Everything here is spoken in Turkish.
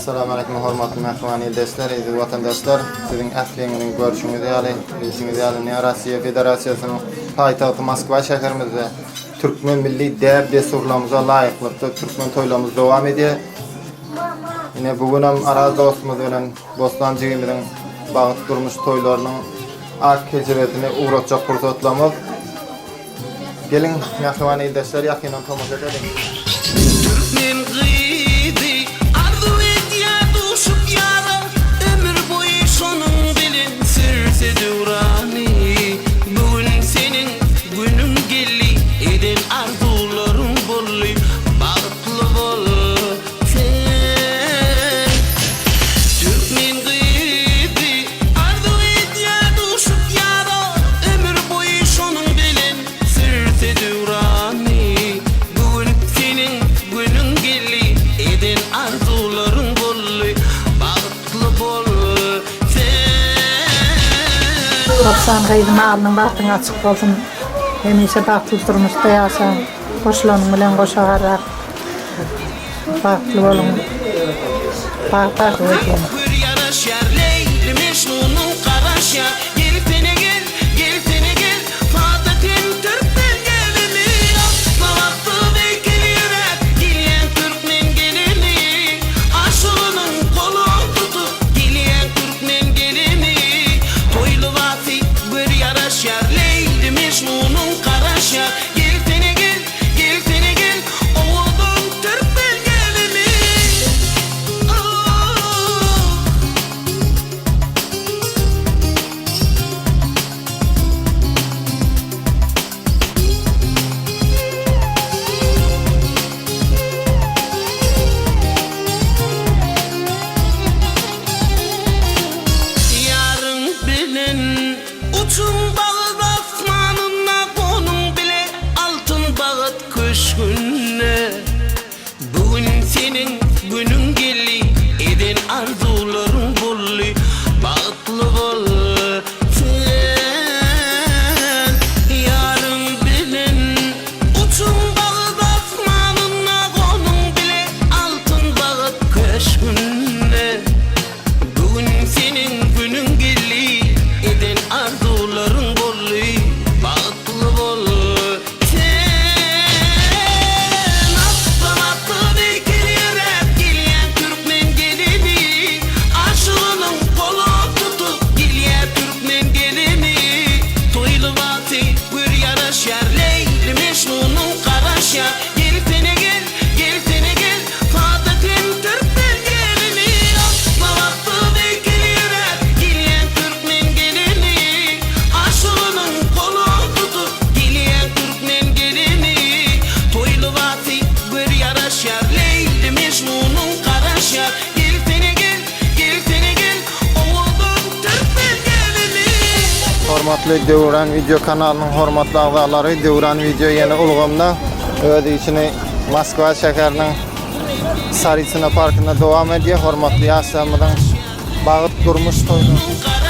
Assalamu alaikum hormatly mehman ildesler, aziz vatandaşlar. Sizin ähliňiziň görüşüňiz ýaly, bilişiňiz ýaly Rossiýa Federatsiýasynyň paýtagty Moskwa şäherimizde Türkmen milli däb desurlarymyza laýyklykda Türkmen toýlarymyz dowam edýär. Ine bugün hem araz dostumuz bilen Bostanjygymyzyň bagyt durmuş toýlarynyň ak kejiretini uğratjak fursatlamyz. Gelin mehman ildesler ýakyndan tomoş edelim. Türkmen gıydı, arzu et ya duşup yara, ömür boyu sonun bilin sürse durani. Bugün senin günün gelli, eden arzuların bollu, bağıtlı bol sen. Türkmen gıydı, arzu et ya duşup yara, ömür boyu sonun bilin sürse durani. Bugün senin günün gelli, eden arzuların bollu, bağıtlı bol sen. 90 gaydım ağzının bahtın açık olsun. Hemişe bahtlı durmuşta yaşam. Koşulanın bilen koşarak. Bahtlı olun. Bahtlı olun. Hür yaraşar Leyli Mecnun'un karaşar. Gel sene gel, gel sene gel. Fatih'in Türkmen gelini. Asla vakti bekliyor. Gelen Türkmen gelini. Aşığının kolunu tutup gelen Türkmen gelini. Toylu vati bir yaraşar Leyli Mecnun'un karaşar. Gel sene gel, gel sene gel. Oğlum Türkmen gelini. Yarın bilen uçun bağıt asmanına, konun bile altın bağıt kış gününe. Bugün senin günün gelli, eden arzuların bollu, bağıtlı bol sen. Yarın bilen uçun bağıt asmanına, konun bile altın bağıt kış gününe. Bugün senin günün gelli, eden arzuların bollu, bağıtlı bol sen. Aslan atlı bekliyor hep gelen Türkmen gelini. Aşığının kolu tutup gelen Türkmen gelini. Toylu vati bir yaraşar Leyli Mecnun'un karaşar. Gel sene gel, gel sene gel. Fatih'in Türkmen gelini. Asla vakti bekliyor hep gelen Türkmen gelini. Aşığının kolu tutup gelen Türkmen gelini. Toylu vati bir yaraşar Leyli Mecnun'un karaşar. Gel sene gel, gel sene gel. Oğlum Türkmen gelini. Hormatly Döwran video kanalynyň hormatly agzalary, Döwran video ýene ulgamda öz içine Moskwa şäheriniň Saritsina parkynda dowam edýär. Hormatly ýaşamyň bagyt durmuş toýlary.